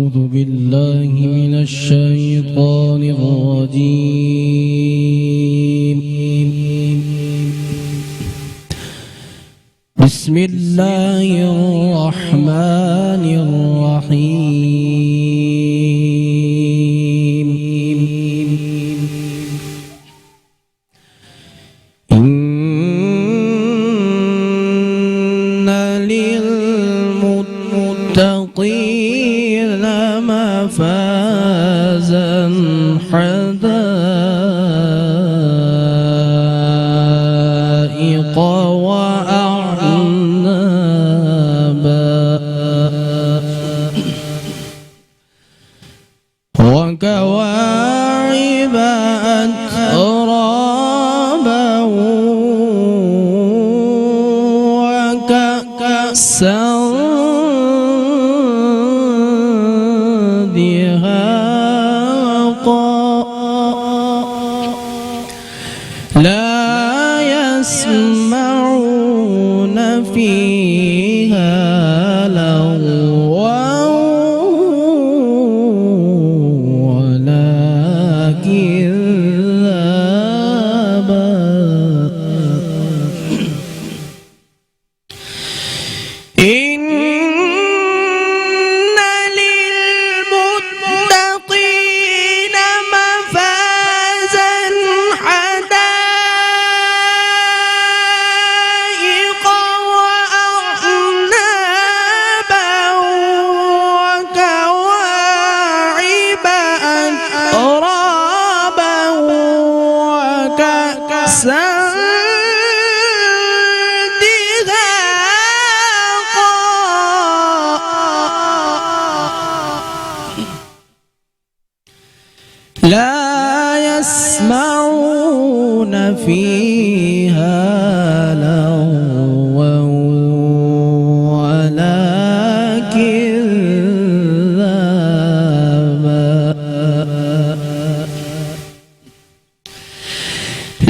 أعوذ بالله من الشيطان الرجيم. بسم الله الرحمن الرحيم. إن للمتقين مفازا حدائق وكواعب أترابا وكأسا دهاقا لا يسمعون فيها لغوا لا يسمعون فيها لغوا ولا كذابا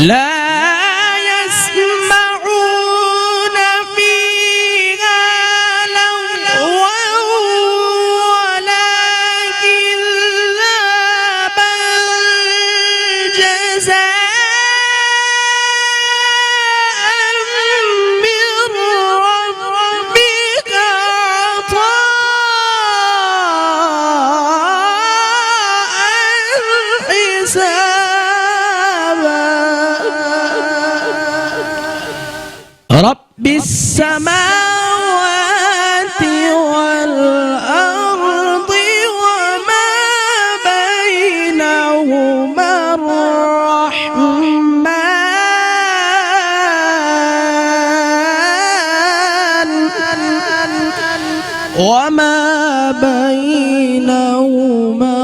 لا رب السماوات والأرض وما بينهما الرحمن وما بينهما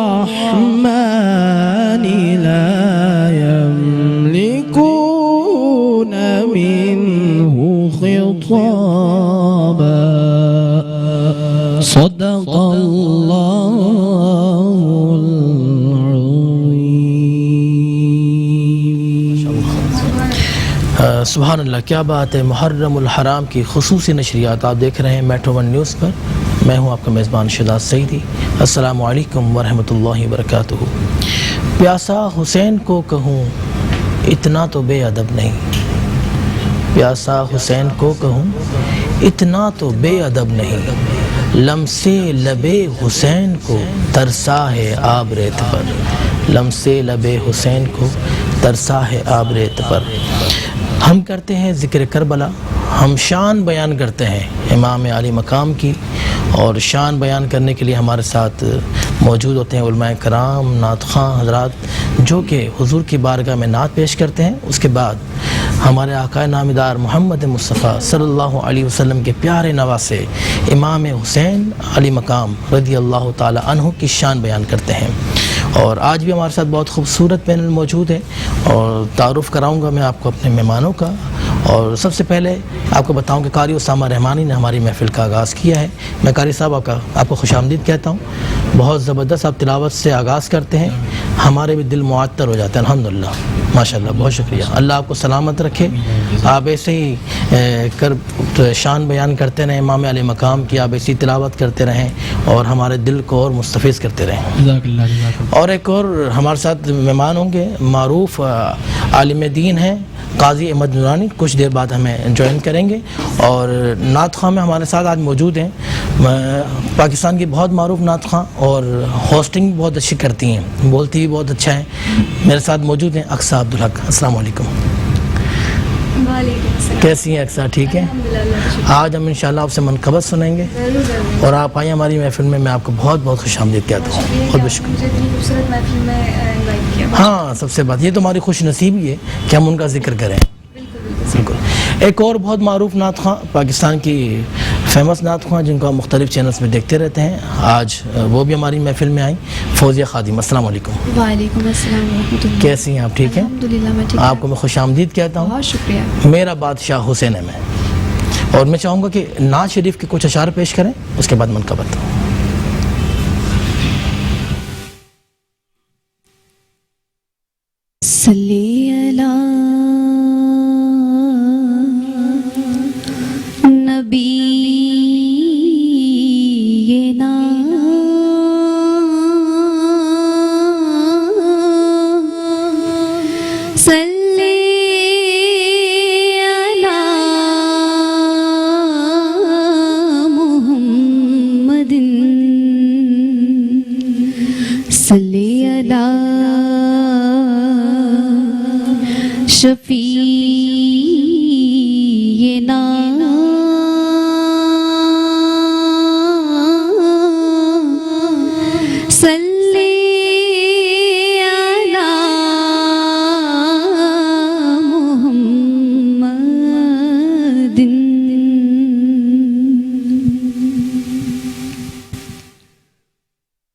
الرحمن لا يملكون منه خطابا صدق الله العظيم. سبحان اللہ، کیا بات ہے. محرم الحرام کی خصوصی نشریات آپ دیکھ رہے ہیں میٹرو ون نیوز پر. میں ہوں آپ کا میزبان شہزاد سعیدی. السلام علیکم ورحمۃ اللہ وبرکاتہ. پیاسا حسین کو کہوں اتنا تو بے ادب نہیں، پیاسا حسین کو کہوں اتنا تو بے ادب نہیں، لمسے لبے حسین کو ترسا ہے آب ریت پر، لمسے لبے حسین کو ترسا ہے آب ریت پر. ہم کرتے ہیں ذکر کربلا، ہم شان بیان کرتے ہیں امام علی مقام کی، اور شان بیان کرنے کے لیے ہمارے ساتھ موجود ہوتے ہیں علماء کرام، نعت خواں حضرات، جو کہ حضور کی بارگاہ میں نعت پیش کرتے ہیں. اس کے بعد ہمارے آقا نامدار محمد مصطفیٰ صلی اللہ علیہ وسلم کے پیارے نواسے امام حسین علی مقام رضی اللہ تعالی عنہ کی شان بیان کرتے ہیں. اور آج بھی ہمارے ساتھ بہت خوبصورت پینل موجود ہے، اور تعارف کراؤں گا میں آپ کو اپنے مہمانوں کا. اور سب سے پہلے آپ کو بتاؤں کہ قاری اسامہ رحمانی نے ہماری محفل کا آغاز کیا ہے. میں قاری صاحب آپ کو خوش آمدید کہتا ہوں. بہت زبردست آپ تلاوت سے آغاز کرتے ہیں، ہمارے بھی دل معطر ہو جاتے ہیں الحمدللہ. ماشاءاللہ، بہت شکریہ، اللہ آپ کو سلامت رکھے، آپ ایسے ہی شان بیان کرتے رہیں امام علیہ مقام کی، آپ ایسی تلاوت کرتے رہیں اور ہمارے دل کو اور مستفیض کرتے رہیں۔ جزاک اللہ، جزاک اللہ۔ اور ایک اور ہمارے ساتھ مہمان ہوں گے، معروف عالم دین ہیں قاضی احمد نورانی، کچھ دیر بعد ہمیں جوائن کریں گے، اور نعت خواں میں ہمارے ساتھ آج موجود ہیں، پاکستان کی بہت معروف نعت خواں اور ہوسٹنگ بہت اچھی کرتی ہیں، بولتی بھی بہت اچھا ہے، میرے ساتھ موجود ہیں اقصیٰ عبدالحق۔ السلام علیکم، وعلیکم السلام۔ کیسی ہیں اقصیٰ؟ ٹھیک ہیں؟ آج ہم انشاءاللہ آپ سے منقبت سنیں گے، اور آپ آئیں ہماری محفل میں آپ کو بہت بہت خوش آمدید کہتا ہوں، بہت بہت شکریہ۔ مجھے اتنی خوبصورت محفل میں انوائٹ کیا۔ ہاں، سب سے بات یہ تو ہماری خوش نصیبی ہے کہ ہم ان کا ذکر کریں۔ بالکل۔ ایک اور بہت معروف نعت خواں، پاکستان کی فیمس نعت خواں، جن کو آپ مختلف چینلز میں دیکھتے رہتے ہیں، آج وہ بھی ہماری محفل میں آئیں، فوزیہ خادم۔ السلام علیکم۔ وعلیکم السلام ورحمۃ اللہ۔ کیسی ہیں آپ؟ ٹھیک ہیں؟ الحمدللہ میں ٹھیک۔ آپ کو میں خوش آمدید کہتا ہوں۔ بہت شکریہ۔ میرا بادشاہ حسین ہے میں، اور میں چاہوں گا کہ نعت شریف کے کچھ اشعار پیش کریں، اس کے بعد منقبت۔ صلی علی نبینا صلی علی محمد صلی علی شفیعنا صلی علی محمد۔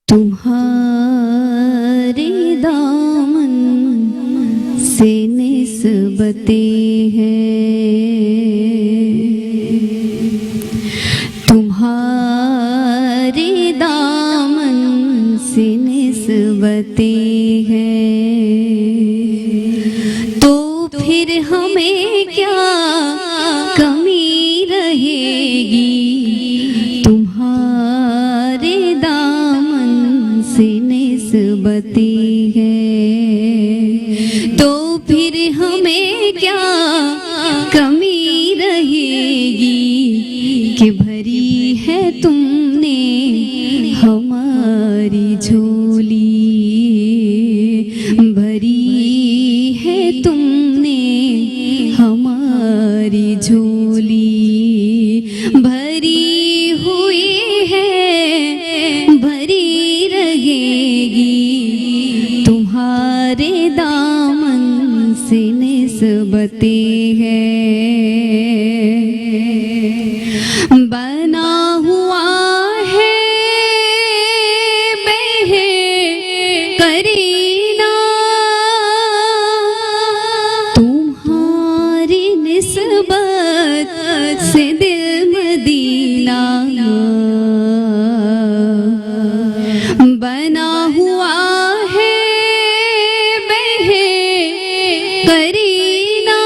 تمہارے دامن سے نسبتیں ہیں، تمہارے دامن سے نسبتیں ہیں، تو پھر ہمیں کیا کمی رہے گی، تمہارے دامن سے نسبتیں ہیں، تو پھر ہمیں کیا کمی رہے گی، کہ بھری ہے تم نے ہماری جھولی، بھری ہے تم نے ہماری جھولی، بھری ہوئی ہے بھری رہے گی، تمہارے دامن سے نسبتیں ہیں، بنا ہوا ہے قرینہ تمہاری نسبت سے دل مدینہ، بنا ہوا ہے قرینہ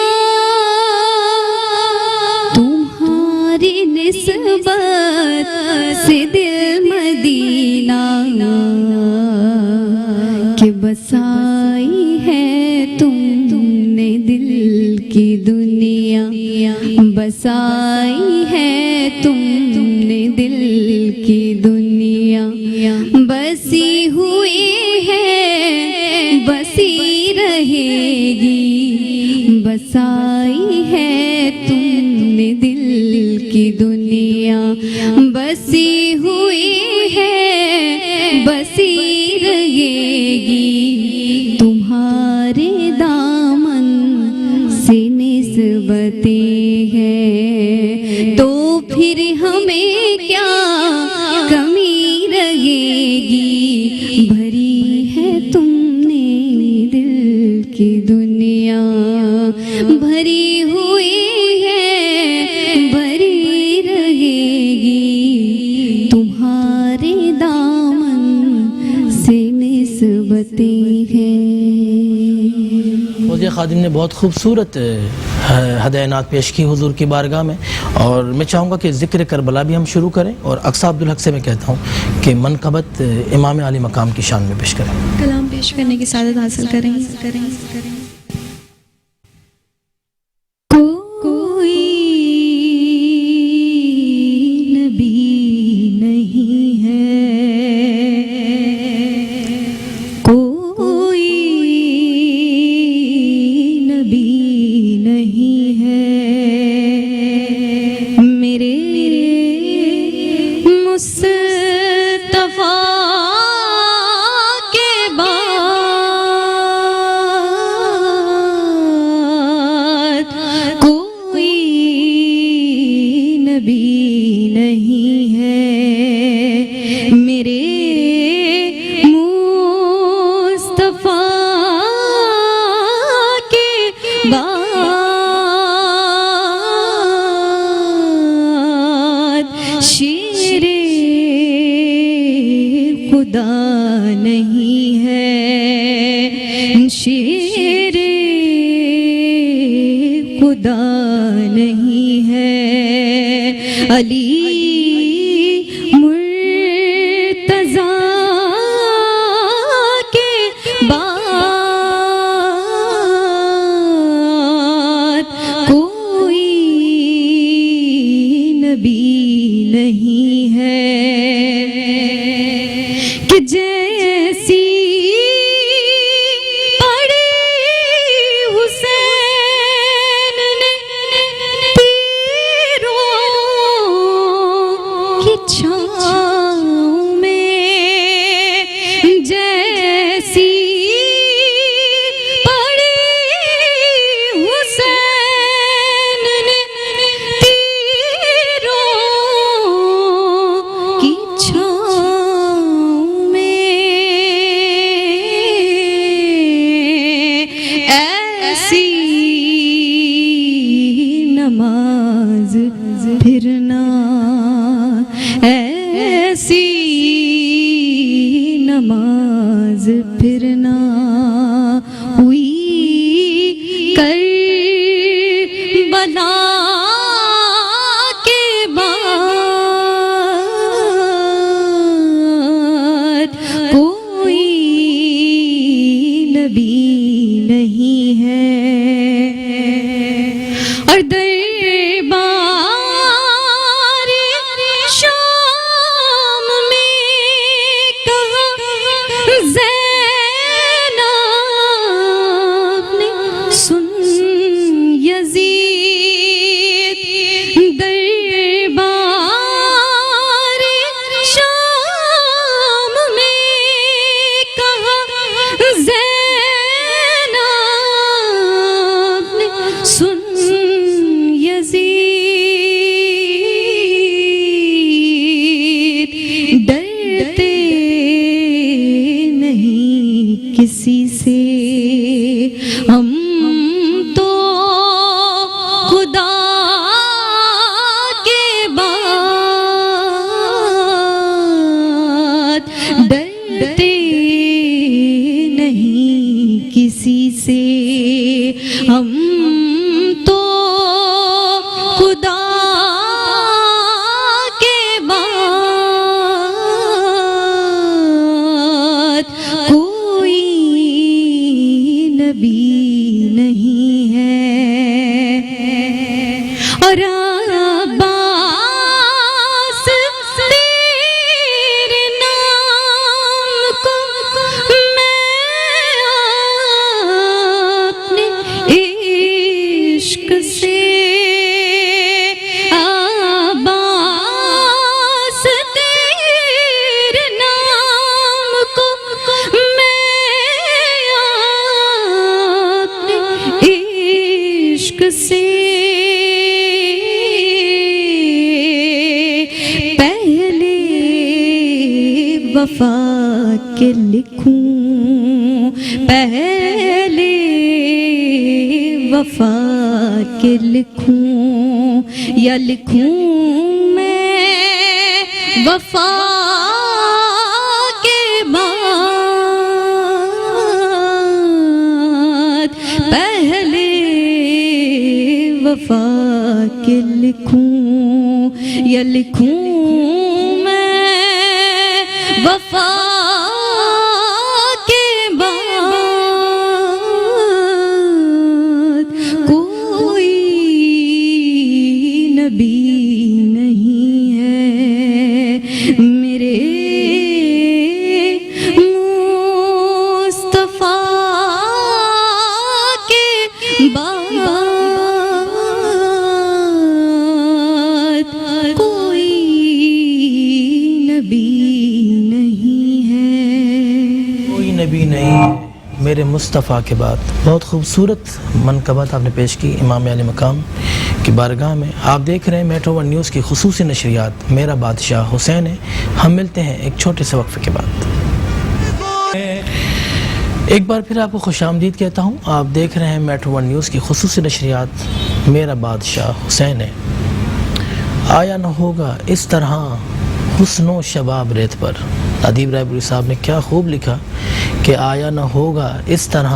تمہاری نسبت سے دل مدینہ، کہ بسائی ہے تم نے دل کی دنیا، بسائی ہے تم نے دل کی دنیا، بسی ہوئی ہے بسی رہے گی، بسائی ہے تم نے دل کی دنیا، بسی ہوئی ہے بسی رہے گی، تمہارے دامن سے نسبتیں ہیں، تو پھر ہمیں کیا کمی رہے گی، بھری ہے تم نے دل کی دنیا، بھری ہوئی ہے بھری رہے گی، تمہارے دامن سے نسبتیں ہیں۔ میڈیا خادم نے بہت خوبصورت ہدایات پیش کی حضور کی بارگاہ میں، اور میں چاہوں گا کہ ذکر کربلا بھی ہم شروع کریں، اور اقصی عبدالحق سے میں کہتا ہوں کہ منقبت امام علی مقام کی شان میں پیش کریں۔ کلام پیش کرنے کی سعادت حاصل کریں۔ کوئی نبی نہیں ہے، کوئی نبی نہیں ہے میرے مصطفیٰ کے بعد کوئی نبی نہیں ہے میرے مصطفیٰ کے بعد شیر خدا نہیں ہے، شیر خدا نہیں ہے، علی مرتضیٰ کے بعد کوئی نبی نہیں ہے کہ جیسی پڑی حسین نے تیروں کی چھاؤں میں، جیسی پڑی حسین نے تیروں کی چھاؤں میں، ایسی نماز پھرنا، ایسی نماز پھرنا ہوئی کربلا کے بعد کوئی نبی نہیں ہے، اور دربار شام میں کہا زینب نے سن یزید، دربار شام میں کہا زینب نے سن یزید، ڈرتے نہیں کسی سے ہم تو خدا کے بعد، ڈرتے نہیں کسی سے ہم تو خدا کے بعد کوئی نبی نہیں ہے، اور عباس تیرے نام کو میں اپنے عشق سے، عباس تیرے نام کو میں اپنے عشق سے پہلے وفا کے لکھوں، پہلے وفا کے لکھوں یا لکھوں میں وفا کے بعد، وفا کے لکھوں یا لکھوں میں وفا کے بعد کوئی نبی نہیں ہے میرے مصطفیٰ کے بعد کوئی نبی نہیں ہے کوئی نبی نہیں ہے میرے مصطفیٰ کے بعد. بہت خوبصورت منقبت آپ نے پیش کی امام علی مقام کی بارگاہ میں. آپ دیکھ رہے ہیں میٹرو ون نیوز کی خصوصی نشریات. میرا بادشاہ حسین ہے. ہم ملتے ہیں ایک چھوٹے سے وقفے کے بعد. ایک بار پھر آپ کو خوش آمدید کہتا ہوں. آپ دیکھ رہے ہیں میٹرو ون نیوز کی خصوصی نشریات. میرا بادشاہ حسین ہے. آیا نہ ہوگا اس طرح حسن و شباب ریت پر. ادیب رائے پوری صاحب نے کیا خوب لکھا کہ آیا نہ ہوگا اس طرح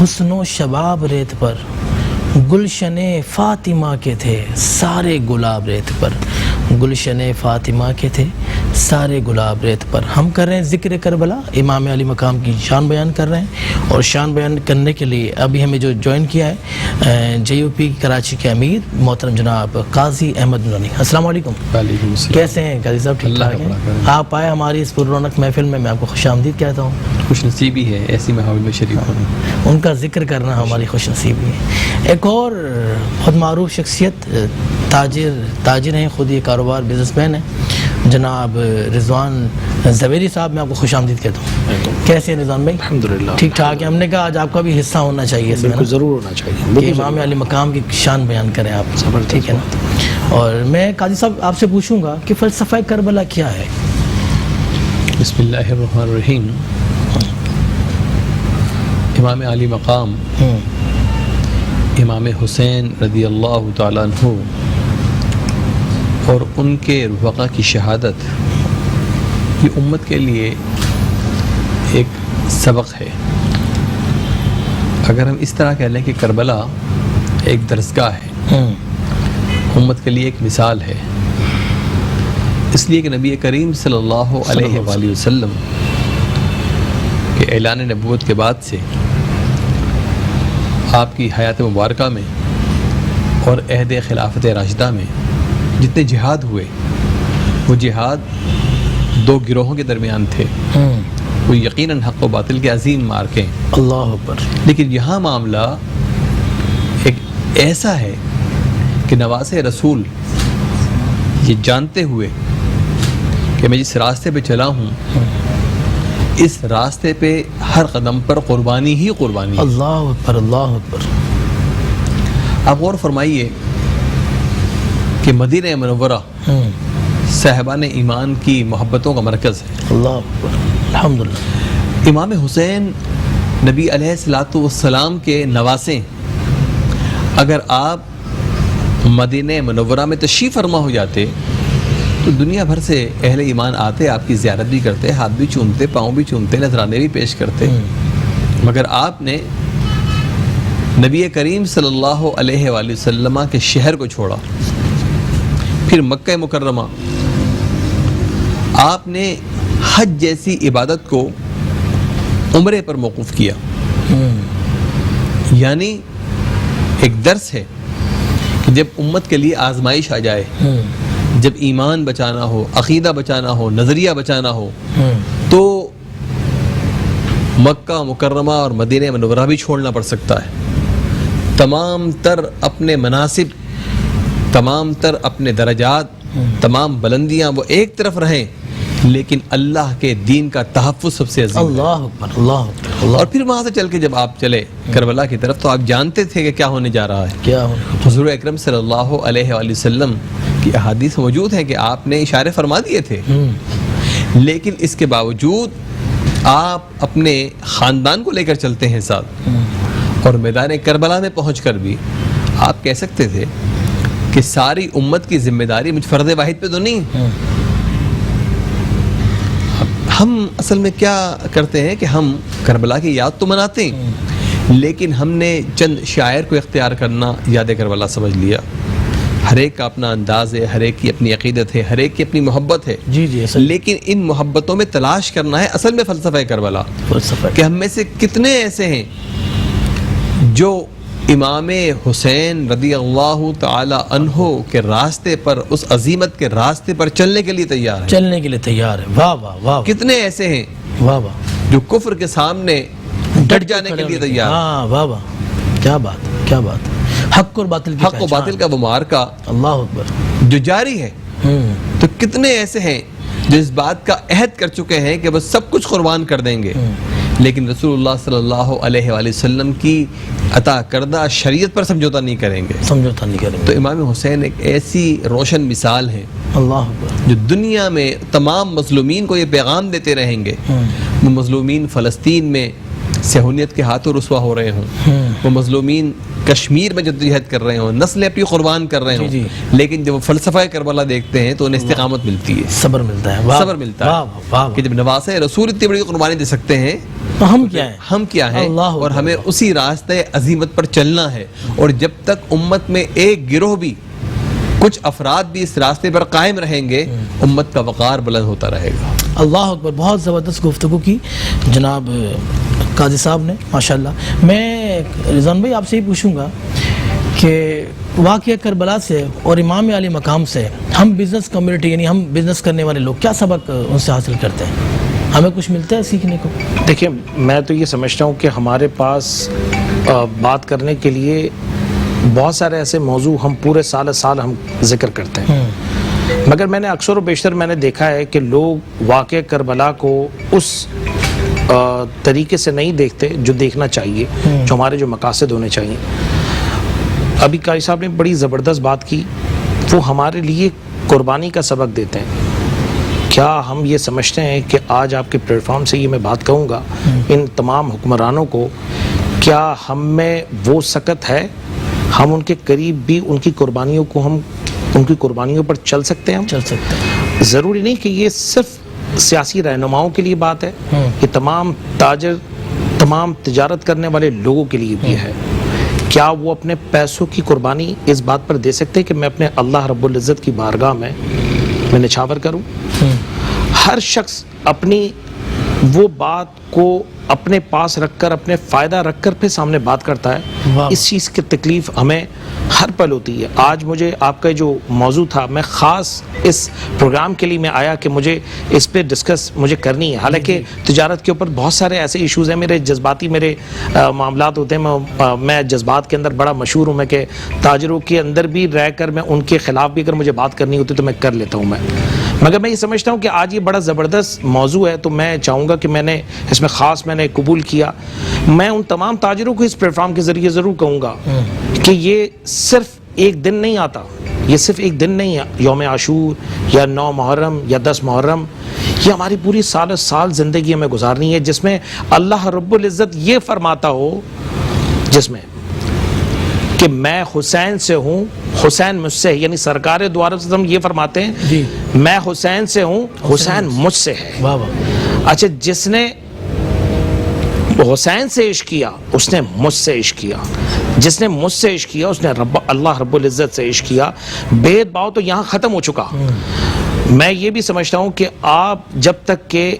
حسن و شباب ریت پر. گلشن فاطمہ کے تھے سارے گلاب ریت پر. گلشن فاطمہ کے تھے سارے گلاب ریت پر. ہم کر رہے ہیں ذکر کربلا. امام علی مقام کی شان بیان کر رہے ہیں. اور شان بیان کرنے کے لیے ابھی ہمیں جو جوائن کیا ہے JUP کراچی کے امیر محترم جناب قاضی احمد نورانی. السلام علیکم. وعلیکم السلام. کیسے ہیں قاضی صاحب؟ ٹھیک ٹھاک ہیں؟ آپ آئے ہماری اس پر رونق محفل میں. میں آپ کو خوش آمدید کہتا ہوں. خوش نصیبی ہے ایسی ماحول میں شریک ہونا. ان کا ذکر کرنا ہماری خوش نصیبی ہے. ایک اور بہت معروف شخصیت تاجر ہیں, خود یہ کاروبار بزنس مین ہیں, جناب رضوان زبیری صاحب. میں آپ کو خوش آمدید کہتا ہوں. کیسے ہیں رضوان بھائی؟ الحمدللہ ٹھیک ٹھاک ہے. ہم نے کہا آج آپ کا بھی حصہ ہونا چاہیے اس میں. بالکل ضرور ہونا چاہیے. کہ امام علی مقام کی شان بیان کریں آپ. ٹھیک ہے نا. اور میں قاضی صاحب آپ سے پوچھوں گا کہ فلسفہ کربلا کیا ہے؟ بسم اللہ الرحمن الرحیم. امام علی مقام امام حسین رضی اللہ تعالیٰ عنہ اور ان کے رفقا کی شہادت یہ امت کے لیے ایک سبق ہے. اگر ہم اس طرح کہہ لیں کہ کربلا ایک درسگاہ ہے, امت کے لیے ایک مثال ہے. اس لیے کہ نبی کریم صلی اللہ علیہ وآلہ وسلم کے اعلان نبوت کے بعد سے آپ کی حیات مبارکہ میں اور عہد خلافت راشدہ میں جتنے جہاد ہوئے وہ جہاد دو گروہوں کے درمیان تھے. وہ یقیناً حق و باطل کے عظیم مارکے. اللہ اکبر. لیکن یہاں معاملہ ایک ایسا ہے کہ نواز رسول یہ جانتے ہوئے کہ میں جس راستے پہ چلا ہوں اس راستے پہ ہر قدم پر قربانی ہی قربانی. اللہ اکبر. اللہ اکبر. آپ غور فرمائیے کہ مدینہ منورہ صاحبان ایمان کی محبتوں کا مرکز ہے. اللہ اکبر. الحمدللہ. امام حسین نبی علیہ الصلوۃ والسلام کے نواسے. اگر آپ مدینہ منورہ میں تشریف فرما ہو جاتے تو دنیا بھر سے اہل ایمان آتے, آپ کی زیارت بھی کرتے, ہاتھ بھی چومتے, پاؤں بھی چومتے, نذرانے بھی پیش کرتے. مگر آپ نے نبی کریم صلی اللہ علیہ وآلہ وسلم کے شہر کو چھوڑا, پھر مکہ مکرمہ. آپ نے حج جیسی عبادت کو عمرے پر موقوف کیا. یعنی ایک درس ہے کہ جب امت کے لیے آزمائش آ جائے, جب ایمان بچانا ہو, عقیدہ بچانا ہو, نظریہ بچانا ہو, تو مکہ مکرمہ اور مدینہ منورہ بھی چھوڑنا پڑ سکتا ہے. تمام تر اپنے مناصب, تمام تر اپنے درجات, تمام بلندیاں وہ ایک طرف رہیں, لیکن اللہ کے دین کا تحفظ سب سے عظیم. اللہ اکبر. اللہ اکبر. اور پھر وہاں سے چل کے جب آپ چلے کربلا کی طرف تو آپ جانتے تھے کہ کیا ہونے جا رہا ہے. کیا ہونے. حضور اکرم صلی اللہ علیہ وآلہ وسلم کی احادیث موجود ہیں کہ آپ نے اشارے فرما دیے تھے, لیکن اس کے باوجود آپ اپنے خاندان کو لے کر چلتے ہیں ساتھ, اور میدان کربلا میں پہنچ کر بھی آپ کہہ سکتے تھے کہ ساری امت کی ذمہ داری مجھ فرد واحد پہ تو نہیں. ہم اصل میں کیا کرتے ہیں کہ ہم کربلا کی یاد تو مناتے ہیں, لیکن ہم نے چند شاعر کو اختیار کرنا یاد کربلا سمجھ لیا. ہر ایک کا اپنا انداز ہے, ہر ایک کی اپنی عقیدت ہے, ہر ایک کی اپنی محبت ہے. جی جی لیکن ان محبتوں میں تلاش کرنا ہے اصل میں فلسفہ کربلا, کہ ہم میں سے کتنے ایسے ہیں جو امام حسین رضی اللہ تعالی عنہ کے راستے پر, اس عظیمت کے راستے پر چلنے کے لیے تیار ہیں, چلنے کے لیے تیار ہے. واہ واہ واہ. کتنے ایسے ہیں واہ واہ جو کفر کے سامنے ڈٹ جانے کے لیے تیار. ہاں واہ واہ, کیا بات کیا بات. حق اور باطل کی حق و باطل کا وہ معرکہ اللہ اکبر جو جاری ہے. تو کتنے ایسے ہیں جو اس بات کا عہد کر چکے ہیں کہ وہ سب کچھ قربان کر دیں گے, لیکن رسول اللہ صلی اللہ علیہ وآلہ وسلم کی عطا کردہ شریعت پر سمجھوتا نہیں کریں گے. سمجھوتا نہیں کریں گے. تو امام حسین ایک ایسی روشن مثال ہے اللہ اکبر جو دنیا میں تمام مظلومین کو یہ پیغام دیتے رہیں گے. وہ مظلومین فلسطین میں صہیونیت کے ہاتھوں رسوا ہو رہے ہوں, وہ مظلومین کشمیر میں جدوجہد کر رہے ہوں, نسلیں اپنی قربان کر رہے ہوں, لیکن جب وہ فلسفہ کربلا دیکھتے ہیں تو انہیں استقامت ملتی ہے, صبر ملتا ہے. صبر ملتا ہے کہ جب نواسۂ رسول اتنی بڑی قربانی دے سکتے ہیں تو ہم کیا ہیں, ہم کیا ہیں, اور ہمیں اسی راستے عظیمت پر چلنا ہے. اور جب تک امت میں ایک گروہ بھی, کچھ افراد بھی اس راستے پر قائم رہیں گے, امت کا وقار بلند ہوتا رہے گا. اللہ اکبر. بہت زبردست گفتگو کی جناب قاضی صاحب نے, ماشاءاللہ. میں رضوان بھائی آپ سے ہی پوچھوں گا کہ واقعہ کربلا سے اور امام علی مقام سے ہم بزنس کمیونٹی, یعنی ہم بزنس کرنے والے لوگ, کیا سبق ان سے حاصل کرتے ہیں؟ ہمیں کچھ ملتا ہے سیکھنے کو؟ دیکھیں, میں تو یہ سمجھتا ہوں کہ ہمارے پاس بات کرنے کے لیے بہت سارے ایسے موضوع ہم پورے سال ہم ذکر کرتے ہیں, مگر میں نے اکثر و بیشتر میں نے دیکھا ہے کہ لوگ واقعہ کربلا کو اس طریقے سے نہیں دیکھتے جو دیکھنا چاہیے, جو ہمارے جو مقاصد ہونے چاہیے. ابھی قاری صاحب نے بڑی زبردست بات کی, وہ ہمارے لیے قربانی کا سبق دیتے ہیں. کیا ہم یہ سمجھتے ہیں کہ آج آپ کے پلیٹ فارم سے یہ میں بات کہوں گا ان تمام حکمرانوں کو, کیا ہم میں وہ سکت ہے, ہم ان کے قریب بھی ان کی قربانیوں کو, ہم ان کی قربانیوں پر چل سکتے ہیں؟ ہم چل سکتے ہیں. ضروری نہیں کہ یہ صرف سیاسی رہنماؤں کے لیے بات ہے, یہ تمام تاجر, تمام تجارت کرنے والے لوگوں کے لیے بھی ہے. کیا وہ اپنے پیسوں کی قربانی اس بات پر دے سکتے ہیں کہ میں اپنے اللہ رب العزت کی بارگاہ میں نچھاور کروں؟ ہر شخص اپنی وہ بات کو اپنے پاس رکھ کر, اپنے فائدہ رکھ کر پھر سامنے بات کرتا ہے. اس چیز کی تکلیف ہمیں ہر پل ہوتی ہے. آج مجھے آپ کا جو موضوع تھا, میں خاص اس پروگرام کے لیے میں آیا کہ مجھے اس پہ ڈسکس مجھے کرنی ہے. حالانکہ تجارت کے اوپر بہت سارے ایسے ایشوز ہیں, میرے جذباتی میرے معاملات ہوتے ہیں, میں جذبات کے اندر بڑا مشہور ہوں, میں کہ تاجروں کے اندر بھی رہ کر میں ان کے خلاف بھی اگر مجھے بات کرنی ہوتی تو میں کر لیتا ہوں. مگر میں یہ سمجھتا ہوں کہ آج یہ بڑا زبردست موضوع ہے, تو میں چاہوں گا کہ میں نے اس میں خاص میں نے قبول کیا. میں ان تمام تاجروں کو اس پلیٹ فارم کے ذریعے ضرور کہوں گا کہ یہ صرف ایک دن نہیں آتا, یہ صرف ایک دن نہیں ہے, یوم عاشور یا 9 محرم یا 10 محرم, یہ ہماری پوری سال زندگی ہمیں گزارنی ہے, جس میں اللہ رب العزت یہ فرماتا ہو, جس میں کہ میں حسین سے ہوں, حسین مجھ سے ہے. یعنی سرکار دو عالم یہ فرماتے ہیں میں حسین سے ہوں, حسین مجھ سے ہے. اچھا, جس نے حسین سے عشق کیا اس نے مجھ سے عشق کیا, جس نے مجھ سے عشق کیا اس نے اللہ رب العزت سے عشق کیا. بید باؤ تو یہاں ختم ہو چکا. میں یہ بھی سمجھتا ہوں کہ آپ جب تک کہ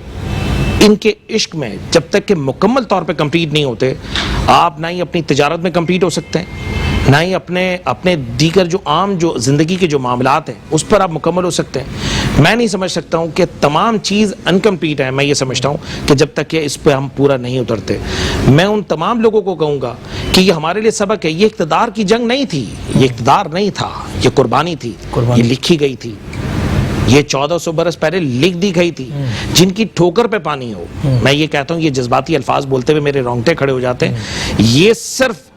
ان کے عشق میں جب تک کہ مکمل طور پہ کمپلیٹ نہیں ہوتے, آپ نہ ہی اپنی تجارت میں کمپلیٹ ہو سکتے ہیں, نہ ہی اپنے دیگر جو عام جو زندگی کے جو معاملات ہیں اس پر آپ مکمل ہو سکتے ہیں. میں نہیں سمجھ سکتا ہوں کہ تمام چیز انکمپلیٹ ہے. میں یہ سمجھتا ہوں کہ جب تک کہ اس پہ ہم پورا نہیں اترتے. میں ان تمام لوگوں کو کہوں گا کہ یہ ہمارے لیے سبق ہے. یہ اقتدار کی جنگ نہیں تھی, یہ اقتدار نہیں تھا, یہ قربانی تھی, یہ لکھی گئی تھی, یہ 1400 برس پہلے لکھ دی گئی تھی. جن کی ٹھوکر پہ پانی ہو, میں یہ کہتا ہوں, یہ جذباتی الفاظ بولتے ہوئے میرے رونگٹے کھڑے ہو جاتے ہیں, یہ صرف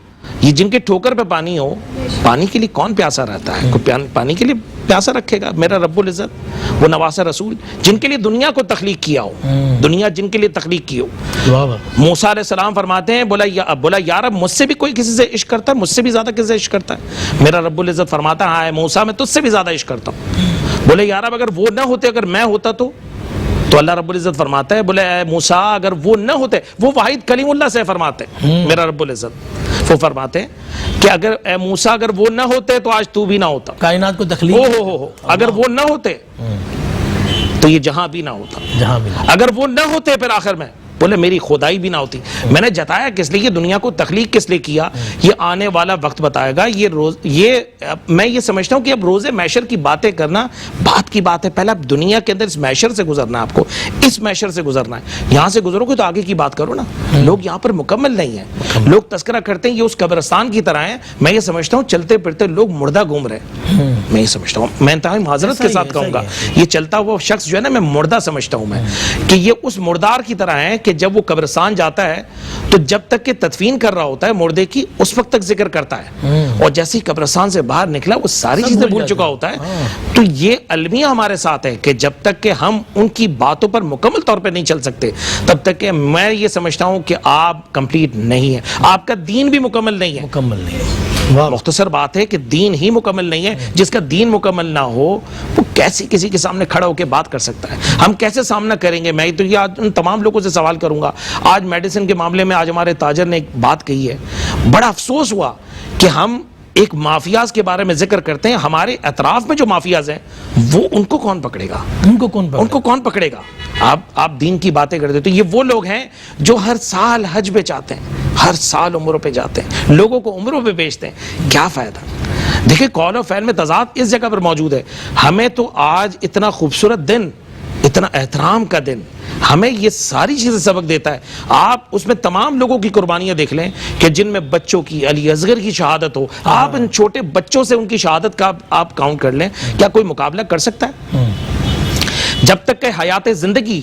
یہ جن کے ٹھوکر پہ پانی ہو, پانی کے لیے کون پیاسا رہتا ہے؟ کوئی پانی کے لیے پیاسا رکھے گا؟ میرا رب العزت, وہ نواسۂ رسول جن کے لیے دنیا کو تخلیق کیا ہو, دنیا جن کے لیے تخلیق کی ہو. موسیٰ علیہ السلام فرماتے ہیں, بولا یا رب مجھ سے بھی کوئی کسی سے عشق کرتا ہے, مجھ سے بھی زیادہ کسی سے عشق کرتا ہے؟ میرا رب العزت فرماتا ہے, ہاں موسیٰ میں تجھ سے بھی زیادہ عشق کرتا ہوں. بولے یا رب اگر وہ نہ ہوتے, اگر میں ہوتا تو تو اللہ رب العزت فرماتا ہے بولے اے موسیٰ اگر وہ نہ ہوتے, وہ واحد کلیم اللہ سے فرماتے میرا رب العزت, وہ فرماتے ہیں کہ اگر اے موسیٰ اگر وہ نہ ہوتے تو آج تو بھی نہ ہوتا, کائنات کو تخلیق, ہو اگر وہ نہ ہوتے تو یہ جہاں بھی نہ ہوتا, جہاں بھی اگر وہ نہ ہوتے پھر آخر میں بولے میری خدائی بھی نہ ہوتی. میں نے جتایا کس لیے, دنیا کو تخلیق کس لیے کیا, یہ آنے والا وقت بتائے گا. میں یہ سمجھتا ہوں کہ اب روز محشر کی باتیں کرنا بات کی بات ہے, پہلے اب دنیا کے اندر اس محشر سے گزرنا ہے, آپ کو اس محشر سے گزرنا ہے. یہاں سے گزرو گے تو آگے کی بات کرو نا. لوگ یہاں پر مکمل نہیں ہیں, لوگ تذکرہ کرتے ہیں یہ اس قبرستان کی طرح ہیں. میں یہ سمجھتا ہوں چلتے پھرتے لوگ مردہ گھوم رہے ہیں. میں یہ سمجھتا ہوں, میں انتہائی معذرت کے ساتھ کہوں گا, یہ چلتا ہوا شخص جو ہے نا میں مردہ سمجھتا ہوں میں, کہ یہ اس مردار کی طرح ہے کہ جب وہ قبرستان جاتا ہے تو جب تک کہ تدفین کر رہا ہوتا ہے مردے کی اس وقت تک ذکر کرتا ہے, اور جیسے ہی قبرستان سے باہر نکلا وہ ساری چیزیں بھول چکا ہوتا ہے. تو یہ المیہ ہمارے ساتھ ہے کہ جب تک کہ ہم ان کی باتوں پر مکمل طور پہ نہیں چل سکتے تب تک کہ میں یہ سمجھتا ہوں کہ آپ کمپلیٹ نہیں ہیں, آپ کا دین بھی مکمل نہیں ہے. مکمل نہیں ہے. مختصر بات ہے کہ دین ہی مکمل نہیں ہے. جس کا دین مکمل نہ ہو وہ کیسے کسی کے سامنے کھڑا ہو کے بات کر سکتا ہے, ہم کیسے سامنا کریں گے. میں تو یہ آج ان تمام لوگوں سے سوال کروں گا. آج میڈیسن کے معاملے میں آج ہمارے تاجر نے ایک بات کہی ہے, بڑا افسوس ہوا کہ ہم ایک مافیاز کے بارے میں ذکر کرتے ہیں, ہمارے اطراف میں جو مافیاز ہیں وہ ان کو کون پکڑے گا, ان کو کون پکڑے گا. آپ دین کی باتیں کرتے تو یہ وہ لوگ ہیں جو ہر سال حج پہ جاتے ہیں, ہر سال عمروں پہ جاتے ہیں, لوگوں کو عمروں پہ بیچتے ہیں. کیا فائدہ. دیکھیں قول و فعل میں تضاد اس جگہ پر موجود ہے. ہمیں تو آج اتنا خوبصورت دن, اتنا احترام کا دن ہمیں یہ ساری چیزیں سبق دیتا ہے. آپ اس میں تمام لوگوں کی قربانیاں دیکھ لیں کہ جن میں بچوں کی, علی اصغر کی شہادت ہو, آپ ان چھوٹے بچوں سے ان کی شہادت کا آپ کاؤنٹ کر لیں, کیا کوئی مقابلہ کر سکتا ہے؟ جب تک کہ حیات زندگی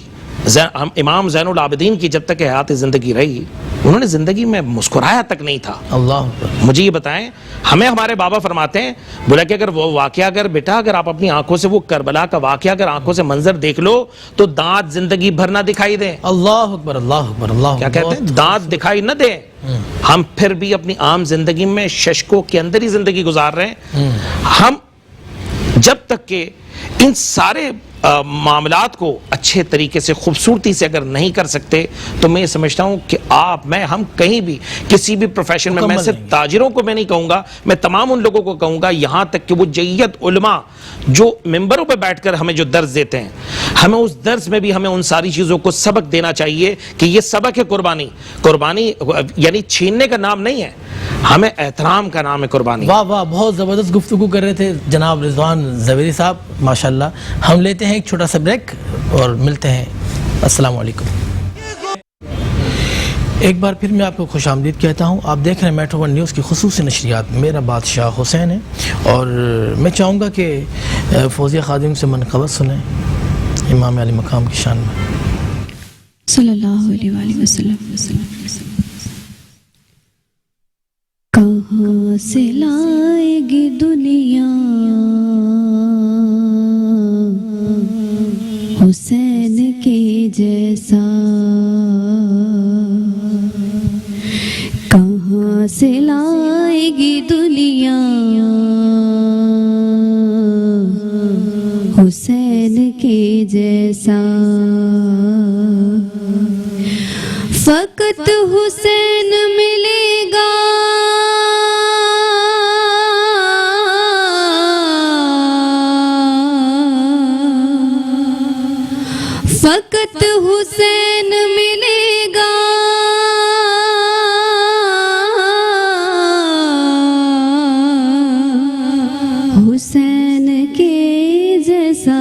امام زین العابدین کی جب تک کہ حیات زندگی رہی انہوں نے زندگی میں مسکرایا تک نہیں تھا. اللہ مجھے یہ بتائیں, ہمیں ہمارے بابا فرماتے ہیں بولا کہ اگر وہ واقعہ اگر آپ اپنی آنکھوں سے وہ کربلا کا واقعہ اگر آنکھوں سے منظر دیکھ لو تو دانت زندگی بھر نہ دکھائی دیں. اللہ اکبر, اللہ اکبر, اللہ کیا کہتے ہیں, دانت دکھائی نہ دیں. ہم پھر بھی اپنی عام زندگی میں ششکوں کے اندر ہی زندگی گزار رہے ہیں. ہم جب تک کہ ان سارے معاملات کو اچھے طریقے سے خوبصورتی سے اگر نہیں کر سکتے تو میں یہ سمجھتا ہوں کہ ہم کہیں بھی کسی بھی پروفیشن میں صرف تاجروں کو میں نہیں کہوں گا, میں تمام ان لوگوں کو کہوں گا, یہاں تک کہ وہ جیت علماء جو ممبروں پہ بیٹھ کر ہمیں جو درس دیتے ہیں, ہمیں اس درس میں بھی ہمیں ان ساری چیزوں کو سبق دینا چاہیے کہ یہ سبق ہے قربانی یعنی چھیننے کا نام نہیں ہے, ہمیں احترام کا نام ہے قربانی. واہ واہ, بہت زبردست گفتگو کر رہے تھے جناب رضوان زویری صاحب, ماشاءاللہ. ہم لیتے ہیں ایک چھوٹا سا بریک اور ملتے ہیں. السلام علیکم. ایک بار پھر میں آپ کو خوش آمدید کہتا ہوں. آپ دیکھ رہے ہیں میٹرو ون نیوز کی خصوصی نشریات. میرا بادشاہ حسین ہے اور میں چاہوں گا کہ فوزیہ خادم سے منقبت سنیں امام علی مقام کی شان میں. صلی اللہ علیہ وآلہ وسلم. کہاں سے لائے گی دنیا حسین کے جیسا, کہاں سے لائے گی دنیا حسین کے جیسا. فقط حسین ملے گا فقط حسین ملے گا حسین کے جیسا.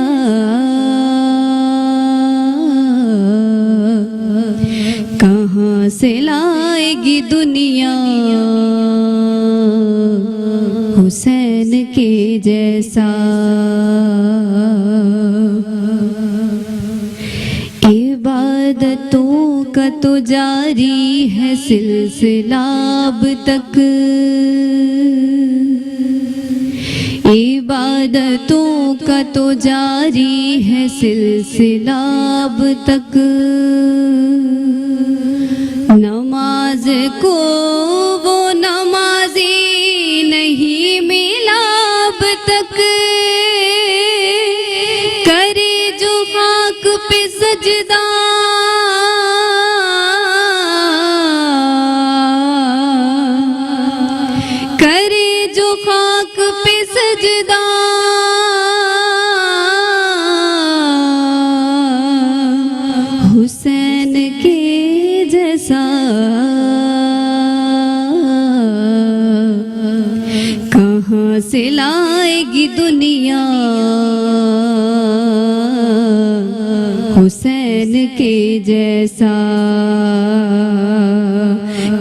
کہاں سے لائے گی دنیا حسین کے جیسا. عبادتوں کا تو جاری ہے سلسلہ اب تک, عبادتوں کا تو جاری ہے سلسلہ اب تک. نماز کو وہ نمازی نہیں ملا اب تک, کرے جو خاک پہ سجدہ کرے جو خاک پہ سجدہ حسین کے جیسا کہاں سے لائے گی دنیا حسین کے جیسا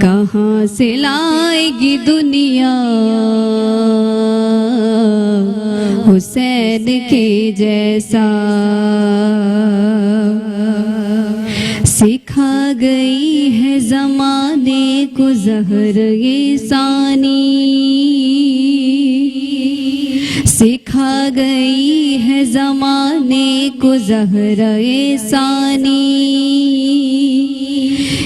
کہاں سے لائے گی دنیا حسین کے جیسا سکھا گئی ہے زمانے کو زہر یہ ثانی سکھا گئی ہے زمانے کو زہر یہ ثانی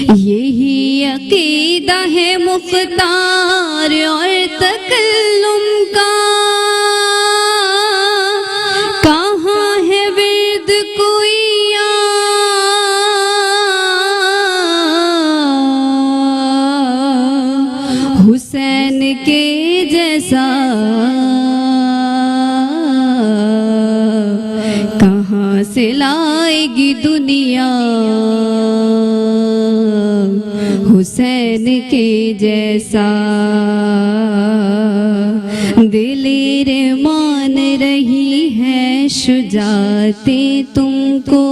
یہی عقیدہ ہے مختار اور تکلم کا کہاں ہے ورد کوئی حسین کے جیسا کہاں سے لائے گی دنیا حسین کے جیسا دلیر مان رہی ہے شجاعتیں تم کو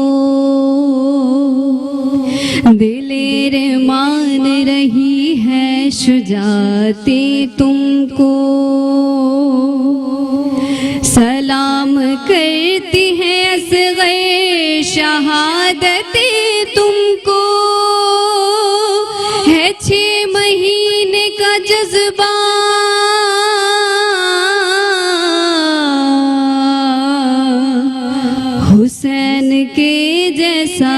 دلیر مان رہی ہے شجاعتیں تم کو سلام کرتی ہے اصغر شہادتیں تم کو ہے 6 مہینے کا جذبہ حسین کے جیسا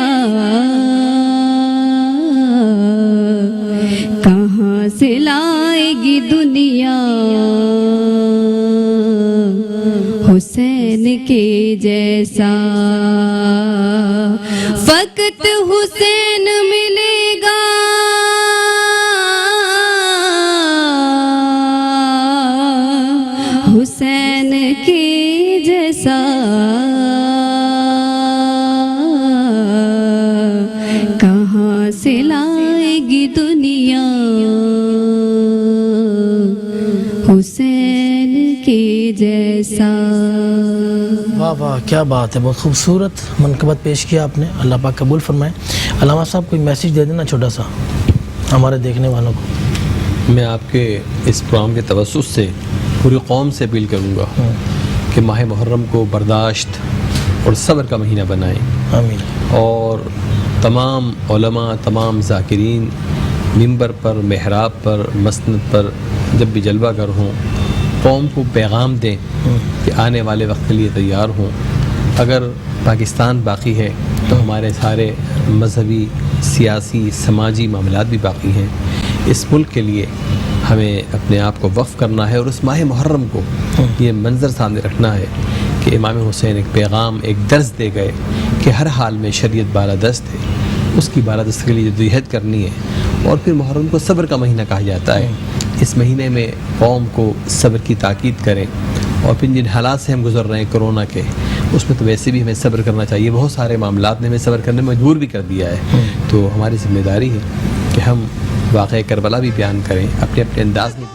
کہاں سے لائے گی دنیا حسین کے جیسا فقط حسین ملے گا حسین کے جیسا کہاں سے لائے گی دنیا حسین کے جیسا واہ واہ کیا بات ہے بہت خوبصورت منقبت پیش کیا آپ نے اللہ پاک قبول فرمائے علامہ صاحب کوئی میسیج دے دینا چھوٹا سا ہمارے دیکھنے والوں کو میں آپ کے اس پروگرام کے توسط سے پوری قوم سے اپیل کروں گا کہ ماہ محرم کو برداشت اور صبر کا مہینہ بنائیں آمین اور تمام علماء تمام ذاکرین منبر پر محراب پر مسند پر جب بھی جلوہ گر ہوں قوم کو پیغام دیں کہ آنے والے وقت کے لیے تیار ہوں اگر پاکستان باقی ہے تو ہمارے سارے مذہبی سیاسی سماجی معاملات بھی باقی ہیں اس ملک کے لیے ہمیں اپنے آپ کو وقف کرنا ہے اور اس ماہ محرم کو یہ منظر سامنے رکھنا ہے کہ امام حسین ایک پیغام ایک درس دے گئے کہ ہر حال میں شریعت بالادست ہے اس کی بالادست کے لیے جدوجہد کرنی ہے اور پھر محرم کو صبر کا مہینہ کہا جاتا ہے اس مہینے میں قوم کو صبر کی تاکید کریں اور پھر جن حالات سے ہم گزر رہے ہیں کرونا کے اس میں تو ویسے بھی ہمیں صبر کرنا چاہیے بہت سارے معاملات نے ہمیں صبر کرنے میں مجبور بھی کر دیا ہے تو ہماری ذمہ داری ہے کہ ہم واقعہ کربلا بھی بیان کریں اپنے انداز میں بیان